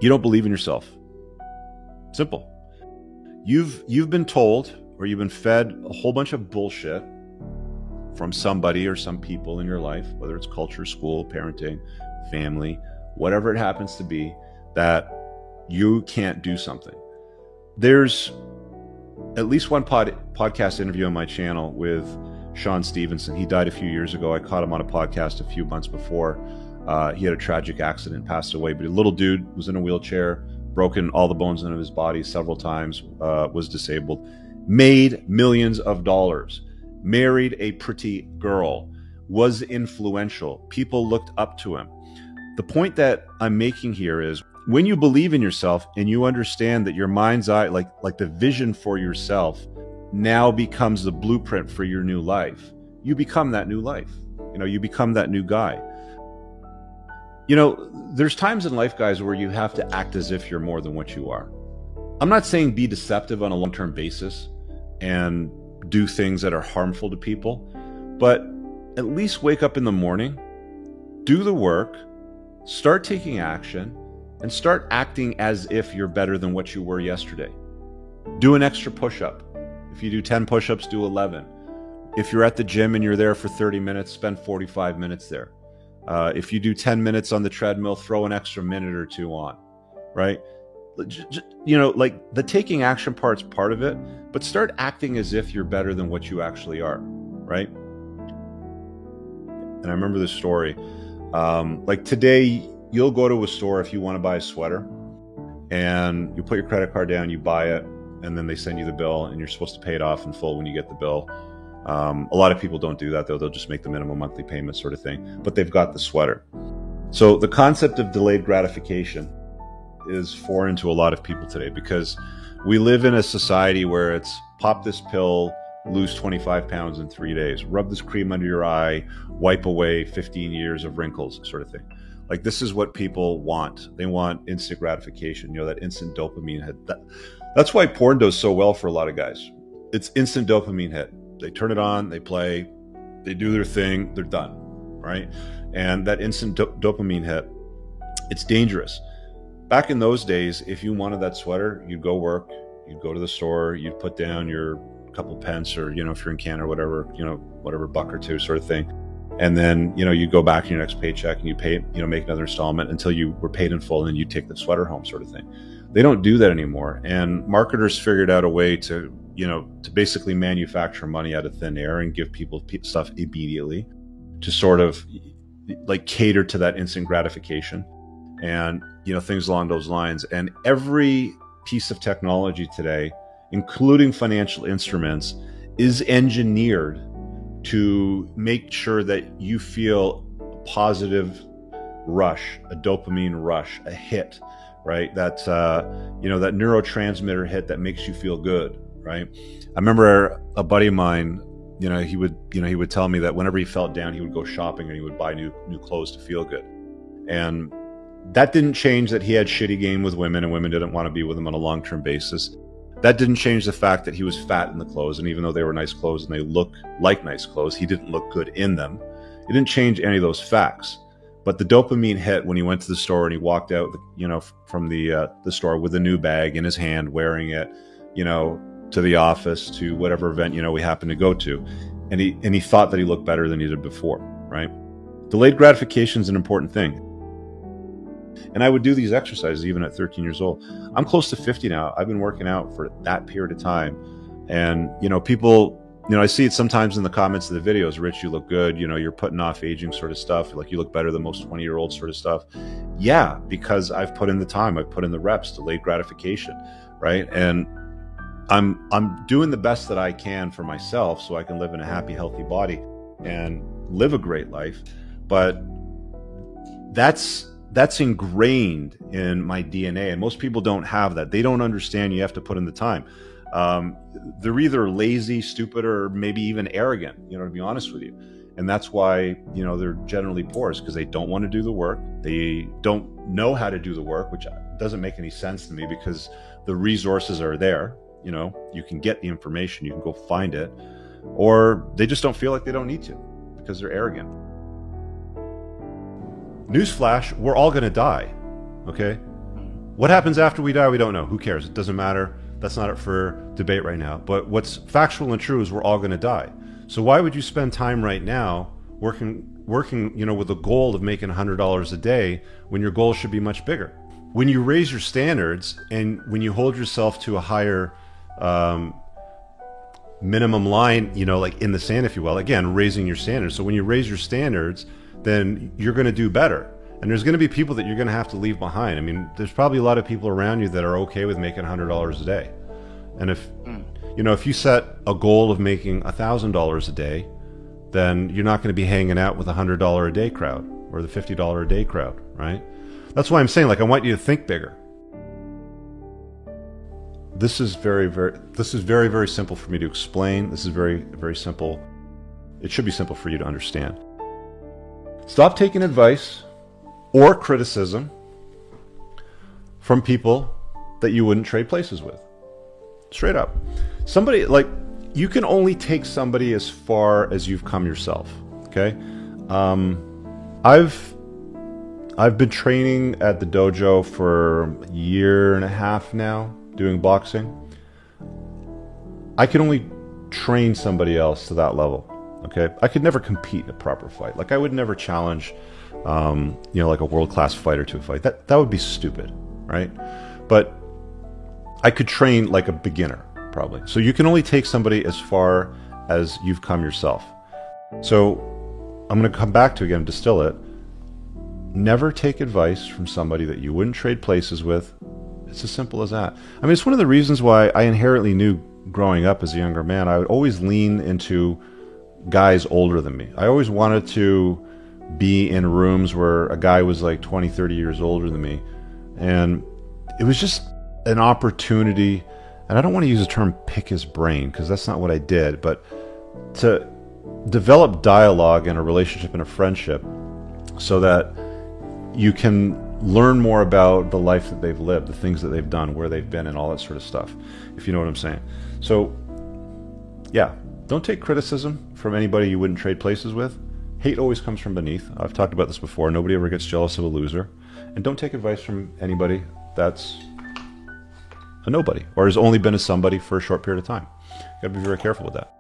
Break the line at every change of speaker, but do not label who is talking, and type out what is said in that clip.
You don't believe in yourself. Simple. You've been told, or you've been fed a whole bunch of bullshit from somebody or some people in your life, whether it's culture, school, parenting, family, whatever it happens to be, that you can't do something. There's at least one podcast interview on my channel with Sean Stevenson. He died a few years ago. I caught him on a podcast a few months before. He had a tragic accident, passed away, but a little dude, was in a wheelchair, broken all the bones in his body several times, was disabled, made millions of dollars, married a pretty girl, was influential. People looked up to him. The point that I'm making here is, when you believe in yourself and you understand that your mind's eye, like the vision for yourself, now becomes the blueprint for your new life, you become that new life. You become that new guy. There's times in life, guys, where you have to act as if you're more than what you are. I'm not saying be deceptive on a long-term basis and do things that are harmful to people, but at least wake up in the morning, do the work, start taking action, and start acting as if you're better than what you were yesterday. Do an extra push-up. If you do 10 push-ups, do 11. If you're at the gym and you're there for 30 minutes, spend 45 minutes there. If you do 10 minutes on the treadmill, throw an extra minute or two on, right? Like the taking action part's part of it, but start acting as if you're better than what you actually are, right? And I remember this story. Like today, you'll go to a store if you want to buy a sweater, and you put your credit card down, you buy it, and then they send you the bill, and you're supposed to pay it off in full when you get the bill. A lot of people don't do that, though. They'll just make the minimum monthly payment sort of thing, but they've got the sweater. So the concept of delayed gratification is foreign to a lot of people today, because we live in a society where it's pop this pill, lose 25 pounds in 3 days, rub this cream under your eye, wipe away 15 years of wrinkles, sort of thing. Like, this is what people want. They want instant gratification, that instant dopamine hit. That's why porn does so well for a lot of guys. It's instant dopamine hit. They turn it on, they play, they do their thing, they're done, right? And that instant dopamine hit, it's dangerous. Back in those days, if you wanted that sweater, you'd go work, you'd go to the store, you'd put down your couple pence, or, if you're in Canada, whatever, whatever, buck or two sort of thing. And then, you go back in your next paycheck and you pay, make another installment until you were paid in full, and then you take the sweater home, sort of thing. They don't do that anymore. And marketers figured out a way to basically manufacture money out of thin air and give people stuff immediately to sort of like cater to that instant gratification and, things along those lines. And every piece of technology today, including financial instruments, is engineered to make sure that you feel a positive rush, a dopamine rush, a hit, right? That, that neurotransmitter hit that makes you feel good, right? I remember a buddy of mine, he would tell me that whenever he felt down, he would go shopping and he would buy new clothes to feel good. And that didn't change that he had shitty game with women, and women didn't want to be with him on a long-term basis. That didn't change the fact that he was fat in the clothes, and even though they were nice clothes and they look like nice clothes, he didn't look good in them. It didn't change any of those facts. But the dopamine hit when he went to the store and he walked out, from the store with a new bag in his hand, wearing it, to the office, to whatever event, we happened to go to. And he thought that he looked better than he did before, right? Delayed gratification is an important thing. And I would do these exercises even at 13 years old. I'm close to 50 now. I've been working out for that period of time. And, people, I see it sometimes in the comments of the videos, Rich, you look good, you're putting off aging sort of stuff. Like, you look better than most 20-year-olds sort of stuff. Yeah, because I've put in the time, I've put in the reps, delayed gratification, right? And I'm doing the best that I can for myself so I can live in a happy, healthy body and live a great life. But that's ingrained in my DNA, and most people don't have that. They don't understand you have to put in the time. They're either lazy, stupid, or maybe even arrogant, to be honest with you. And that's why, they're generally poor, is because they don't want to do the work. They don't know how to do the work, which doesn't make any sense to me, because the resources are there. You can get the information, you can go find it, or they just don't feel like they don't need to because they're arrogant. Newsflash, we're all going to die, okay? What happens after we die, we don't know. Who cares? It doesn't matter. That's not up for debate right now. But what's factual and true is we're all going to die. So why would you spend time right now working, with the goal of making $100 a day when your goal should be much bigger? When you raise your standards and when you hold yourself to a higher minimum line, like in the sand, if you will, again, raising your standards. So when you raise your standards, then you're going to do better. And there's going to be people that you're going to have to leave behind. I mean, there's probably a lot of people around you that are okay with making $100 a day. And if you set a goal of making $1,000 a day, then you're not going to be hanging out with a $100 a day crowd or the $50 a day crowd, right? That's why I'm saying, I want you to think bigger. This is very, very simple for me to explain. This is very, very simple. It should be simple for you to understand. Stop taking advice or criticism from people that you wouldn't trade places with. Straight up. Somebody, you can only take somebody as far as you've come yourself, okay? I've been training at the dojo for a year and a half now, doing boxing. I can only train somebody else to that level, okay? I could never compete in a proper fight. I would never challenge a world-class fighter to a fight. That would be stupid, right? But I could train like a beginner, probably. So you can only take somebody as far as you've come yourself. So I'm going to come back to, again, distill it. Never take advice from somebody that you wouldn't trade places with. It's as simple as that. I mean, it's one of the reasons why I inherently knew growing up as a younger man, I would always lean into guys older than me. I always wanted to be in rooms where a guy was 20, 30 years older than me. And it was just an opportunity, and I don't want to use the term pick his brain because that's not what I did, but to develop dialogue in a relationship and a friendship so that you can learn more about the life that they've lived, the things that they've done, where they've been, and all that sort of stuff, if you know what I'm saying. So, yeah, don't take criticism from anybody you wouldn't trade places with. Hate always comes from beneath. I've talked about this before. Nobody ever gets jealous of a loser. And don't take advice from anybody that's a nobody or has only been a somebody for a short period of time. You gotta be very careful with that.